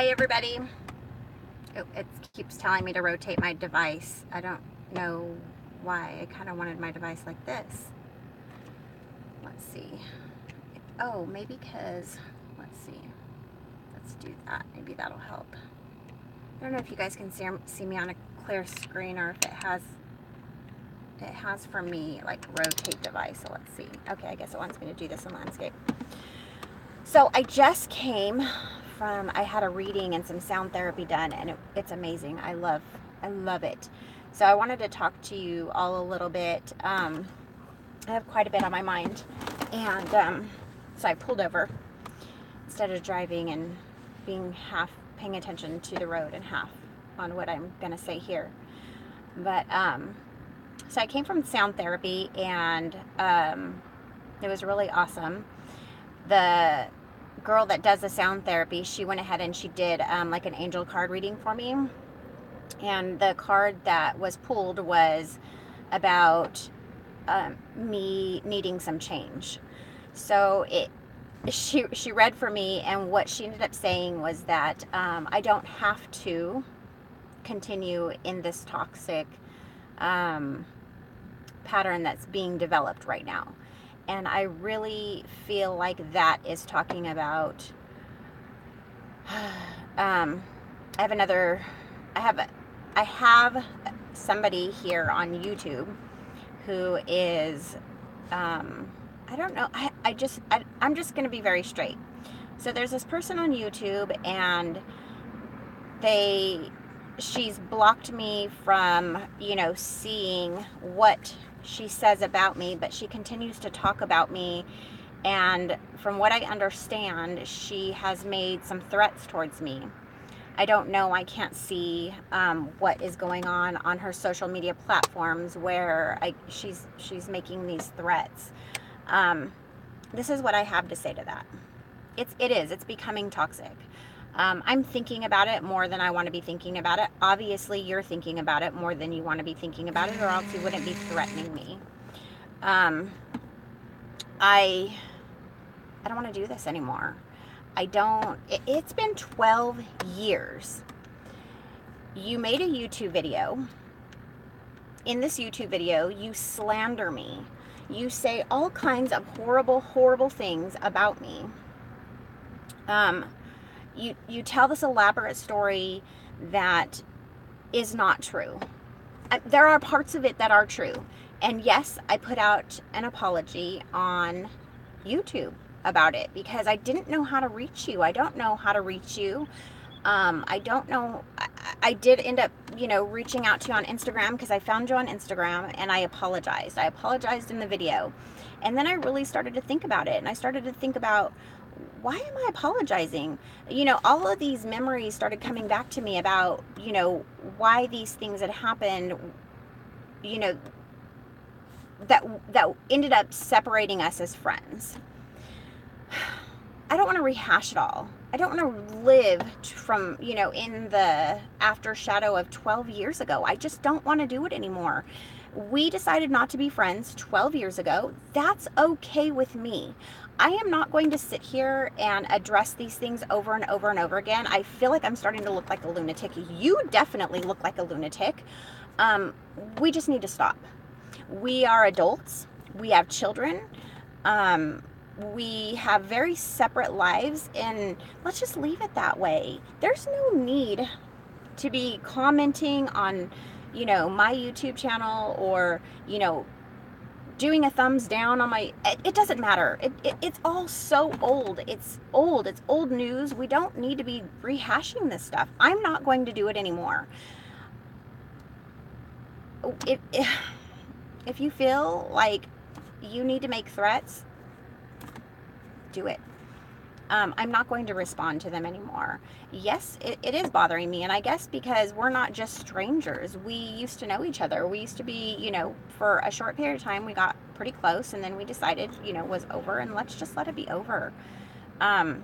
Hi everybody. Oh, it keeps telling me to rotate my device. I don't know why. I kind of wanted my device like this. Let's see. Oh, maybe because, let's see. Let's do that. Maybe that'll help. I don't know if you guys can see me on a clear screen or if it has for me like rotate device. So let's see. Okay, I guess it wants me to do this in landscape. So I just came from, I had a reading and some sound therapy done, and it's amazing. I love it. So I wanted to talk to you all a little bit. I have quite a bit on my mind, and so I pulled over instead of driving and being half paying attention to the road and half on what I'm gonna say here. But so I came from sound therapy, and it was really awesome. The girl that does the sound therapy, she went ahead and she did like an angel card reading for me, and the card that was pulled was about me needing some change. So she read for me, and what she ended up saying was that I don't have to continue in this toxic pattern that's being developed right now. And I really feel like that is talking about I have somebody here on YouTube who is I don't know, I'm just going to be very straight. So there's this person on YouTube, and she's blocked me from, seeing what she says about me, but she continues to talk about me. And from what I understand, she has made some threats towards me. I don't know. I can't see what is going on her social media platforms where she's making these threats. This is what I have to say to that. It's becoming toxic. I'm thinking about it more than I want to be thinking about it. Obviously, you're thinking about it more than you want to be thinking about it, or else you wouldn't be threatening me. I don't want to do this anymore. It's been 12 years. You made a YouTube video. In this YouTube video, you slander me. You say all kinds of horrible, horrible things about me. You tell this elaborate story that is not true. There are parts of it that are true. And yes, I put out an apology on YouTube about it because I didn't know how to reach you. I don't know how to reach you. I don't know. I did end up, reaching out to you on Instagram because I found you on Instagram, and I apologized. I apologized in the video. And then I really started to think about it, and I started to think about, why am I apologizing? All of these memories started coming back to me about, why these things had happened, that ended up separating us as friends. I don't want to rehash it all. I don't want to live from, in the after shadow of 12 years ago. I just don't want to do it anymore. We decided not to be friends 12 years ago. That's okay with me. I am not going to sit here and address these things over and over and over again. I feel like I'm starting to look like a lunatic. You definitely look like a lunatic. We just need to stop. We are adults. We have children. We have very separate lives, and let's just leave it that way. There's no need to be commenting on, my YouTube channel, or, doing a thumbs down on my, it doesn't matter. It's all so old. It's old news. We don't need to be rehashing this stuff. I'm not going to do it anymore. If you feel like you need to make threats, do it. I'm not going to respond to them anymore. Yes, it is bothering me, and I guess because we're not just strangers. We used to know each other. We used to be, for a short period of time, we got pretty close, and then we decided, was over, and let's just let it be over. I'm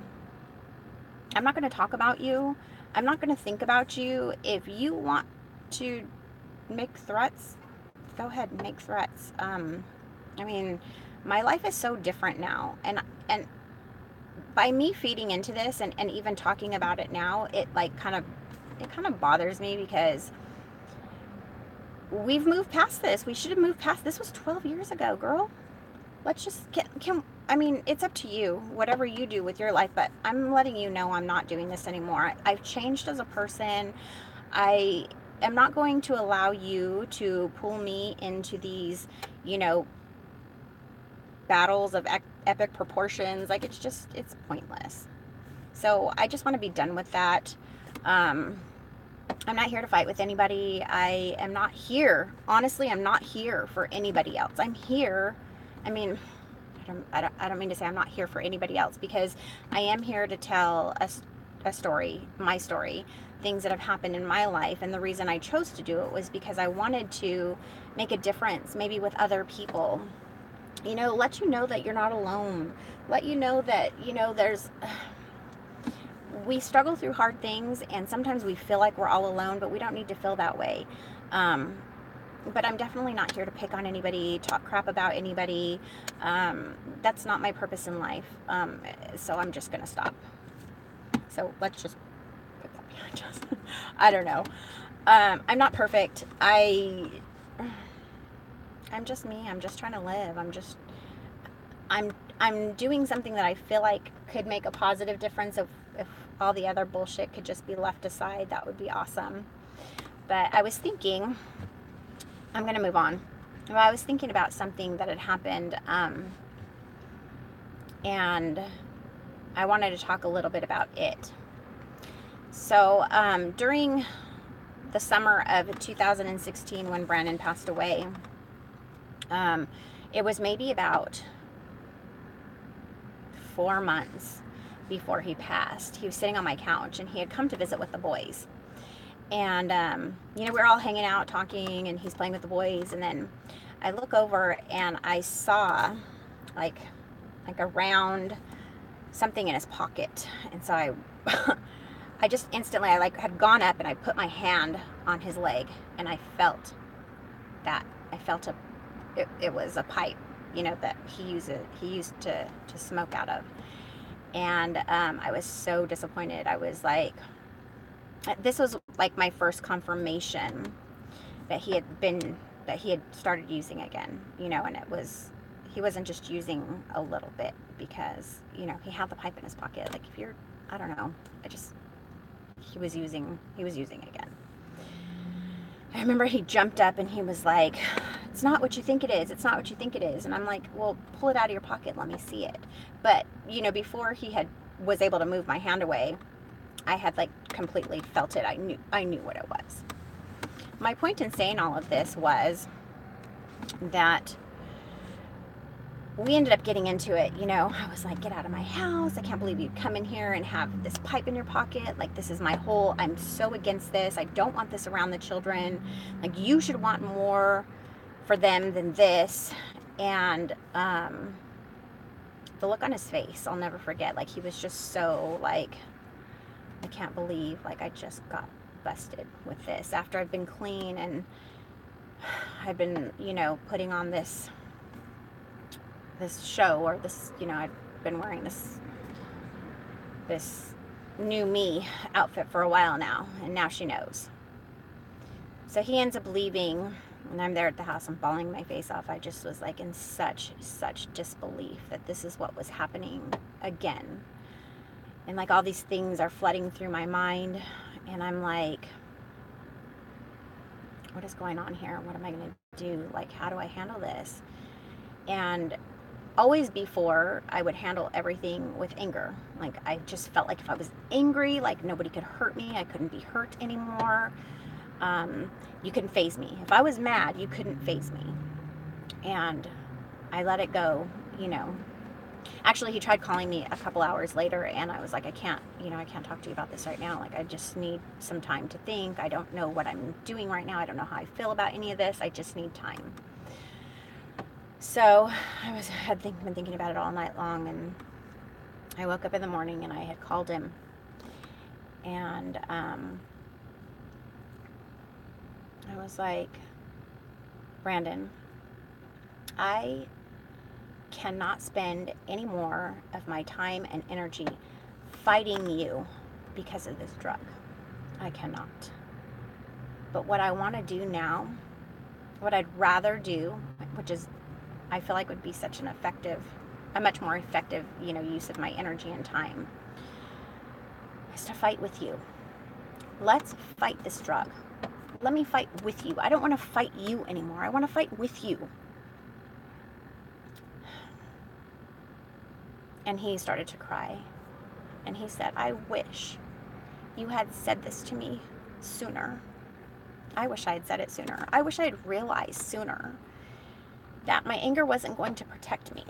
not going to talk about you. I'm not going to think about you. If you want to make threats, go ahead and make threats. My life is so different now, and by me feeding into this and even talking about it now, it like kind of bothers me, because we've moved past this. We should have moved past this. Was 12 years ago, girl. Let's just can I mean, it's up to you, whatever you do with your life, but I'm letting you know I'm not doing this anymore. I've changed as a person. I am not going to allow you to pull me into these, you know, battles of epic proportions. Like, it's pointless. So I just want to be done with that. I'm not here to fight with anybody. I am not here. Honestly, I'm not here for anybody else. I'm here. I mean, I don't mean to say I'm not here for anybody else, because I am here to tell a story, my story, things that have happened in my life. And the reason I chose to do it was because I wanted to make a difference, maybe with other people. You know, let you know that you're not alone. Let you know that, you know, we struggle through hard things, and sometimes we feel like we're all alone, but we don't need to feel that way. But I'm definitely not here to pick on anybody, talk crap about anybody. That's not my purpose in life. So I'm just going to stop. So let's just put that behind us. I don't know. I'm not perfect. I'm just me. I'm just trying to live. I'm doing something that I feel like could make a positive difference. If all the other bullshit could just be left aside, that would be awesome. But I was thinking, I'm going to move on. Well, I was thinking about something that had happened, and I wanted to talk a little bit about it. So during the summer of 2016, when Brandon passed away, it was maybe about 4 months before he passed. He was sitting on my couch, and he had come to visit with the boys. And, you know, we're all hanging out talking, and he's playing with the boys. And then I look over, and I saw like a round something in his pocket. And so I just instantly, I like had gone up, and I put my hand on his leg, and I felt that. I felt it was a pipe, you know, that he used to smoke out of. And I was so disappointed. I was like, this was like my first confirmation that he had started using again, you know. And he wasn't just using a little bit, because, you know, he had the pipe in his pocket. Like, I don't know, he was using again. I remember he jumped up, and he was like, "It's not what you think it is. It's not what you think it is." And I'm like, "Well, pull it out of your pocket. Let me see it." But, you know, before he was able to move my hand away, I had like completely felt it. I knew what it was. My point in saying all of this was that we ended up getting into it. You know, I was like, "Get out of my house. I can't believe you'd come in here and have this pipe in your pocket. Like, this is I'm so against this. I don't want this around the children. Like, you should want more for them than this." And the look on his face, I'll never forget. Like, he was just so like, "I can't believe, like, I just got busted with this after I've been clean, and I've been, you know, putting on this show, or this, you know, I've been wearing this new me outfit for a while now, and now she knows." So he ends up leaving, and I'm there at the house. I'm bawling my face off. I just was like in such disbelief that this is what was happening again. And like, all these things are flooding through my mind, and I'm like, what is going on here? What am I going to do? Like, how do I handle this? And always before, I would handle everything with anger. Like, I just felt like if I was angry, like, nobody could hurt me. I couldn't be hurt anymore. You couldn't faze me. If I was mad, you couldn't faze me. And I let it go, you know. Actually, he tried calling me a couple hours later, and I was like, I can't talk to you about this right now. Like, I just need some time to think. I don't know what I'm doing right now. I don't know how I feel about any of this. I just need time. So I had been thinking about it all night long, and I woke up in the morning, and I had called him, and I was like, "Brandon, I cannot spend any more of my time and energy fighting you because of this drug. I cannot. But what I want to do now, what I'd rather do, which is, I feel like would be such a much more effective, use of my energy and time, is to fight with you. Let's fight this drug. Let me fight with you. I don't want to fight you anymore. I want to fight with you. And he started to cry. And he said, I wish you had said this to me sooner. I wish I had said it sooner. I wish I had realized sooner that my anger wasn't going to protect me.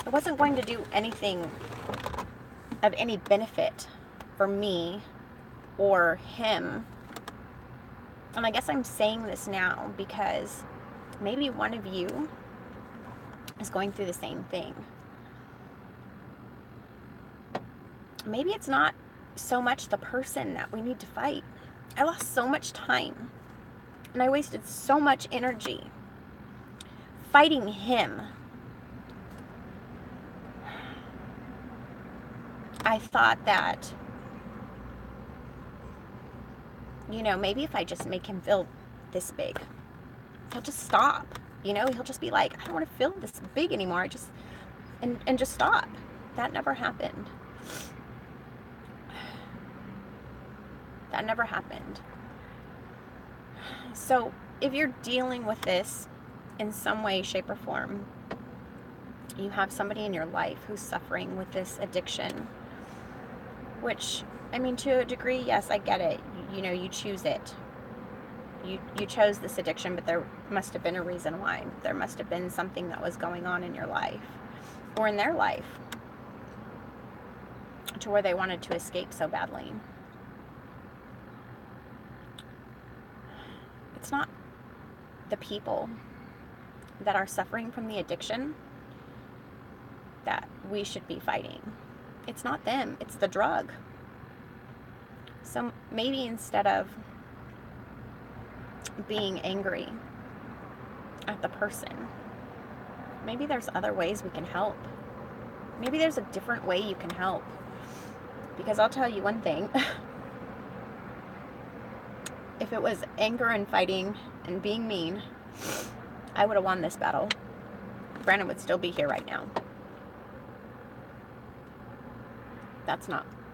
It wasn't going to do anything of any benefit for me or him. And I guess I'm saying this now because maybe one of you is going through the same thing. Maybe it's not so much the person that we need to fight. I lost so much time and I wasted so much energy fighting him. I thought that, maybe if I just make him feel this big, he'll just stop. He'll just be like, I don't want to feel this big anymore. And just stop. That never happened. That never happened. So if you're dealing with this in some way, shape, or form, you have somebody in your life who's suffering with this addiction, which, to a degree, yes, I get it. You choose it. You chose this addiction, but there must have been a reason why. There must have been something that was going on in your life or in their life to where they wanted to escape so badly. It's not the people that are suffering from the addiction that we should be fighting. It's not them, it's the drug. So maybe instead of being angry at the person, maybe there's other ways we can help. Maybe there's a different way you can help. Because I'll tell you one thing. If it was anger and fighting and being mean, I would have won this battle. Brandon would still be here right now.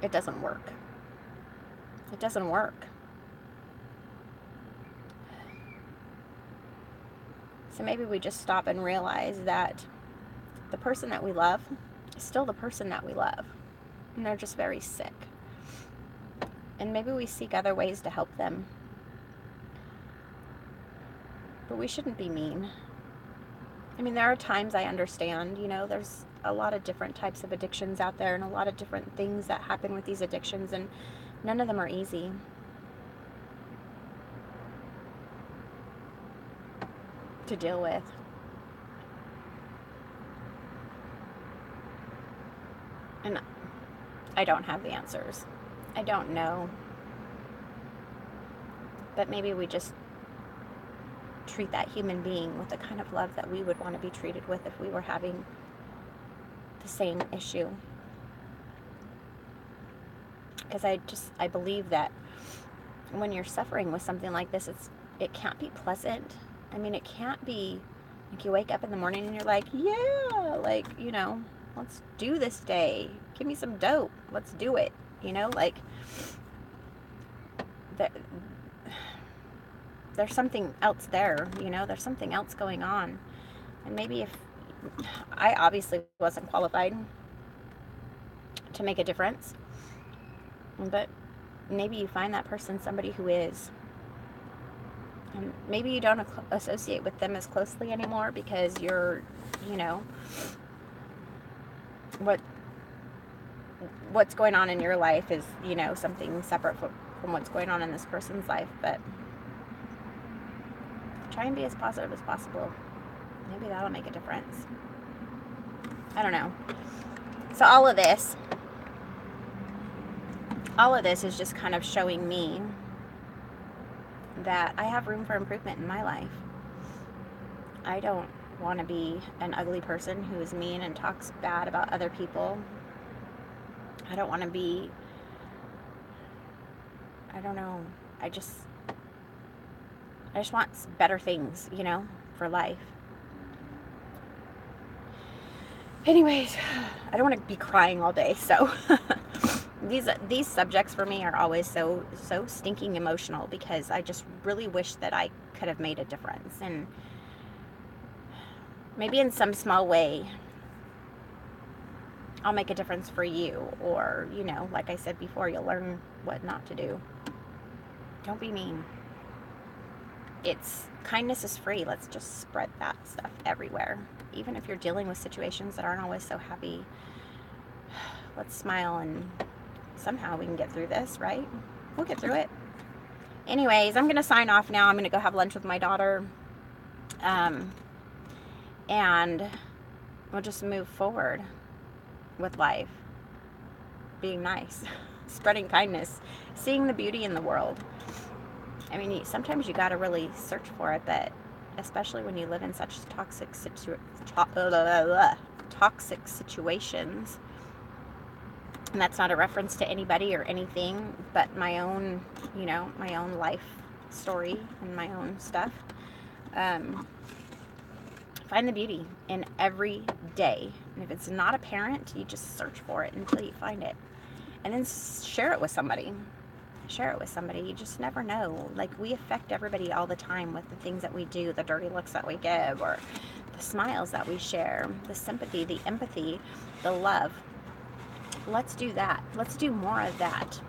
It doesn't work. It doesn't work. So maybe we just stop and realize that the person that we love is still the person that we love. And they're just very sick. And maybe we seek other ways to help them. But we shouldn't be mean. There are times I understand, there's a lot of different types of addictions out there and a lot of different things that happen with these addictions, and none of them are easy. To deal with. And I don't have the answers. I don't know. But maybe we just treat that human being with the kind of love that we would want to be treated with if we were having the same issue. Because I believe that when you're suffering with something like this, it can't be pleasant. It can't be like you wake up in the morning and you're like, yeah, let's do this day. Give me some dope. Let's do it. There's something else there, there's something else going on. And maybe if I obviously wasn't qualified to make a difference, but maybe you find that person somebody who is. And maybe you don't associate with them as closely anymore because you're, what's going on in your life is, something separate from what's going on in this person's life. But try and be as positive as possible. Maybe that'll make a difference. I don't know. So all of this is just kind of showing me that I have room for improvement in my life. I don't want to be an ugly person who is mean and talks bad about other people. I don't want to be, I don't know, I just want better things, you know, for life. Anyways, I don't want to be crying all day, so these subjects for me are always so stinking emotional, because I just really wish that I could have made a difference, and maybe in some small way I'll make a difference for you, or, you know, like I said before, you'll learn what not to do. Don't be mean. Kindness is free. Let's just spread that stuff everywhere. Even if you're dealing with situations that aren't always so happy, let's smile, and somehow we can get through this, right? We'll get through it. Anyways, I'm going to sign off now. I'm going to go have lunch with my daughter. And we'll just move forward with life. Being nice. Spreading kindness. Seeing the beauty in the world. I mean, sometimes you got to really search for it, but especially when you live in such toxic situations. And that's not a reference to anybody or anything, but my own, you know, my own life story and my own stuff. Find the beauty in every day. And if it's not apparent, you just search for it until you find it. And then share it with somebody. Share it with somebody. You just never know. Like, we affect everybody all the time with the things that we do, the dirty looks that we give, or the smiles that we share, the sympathy, the empathy, the love. Let's do that. Let's do more of that.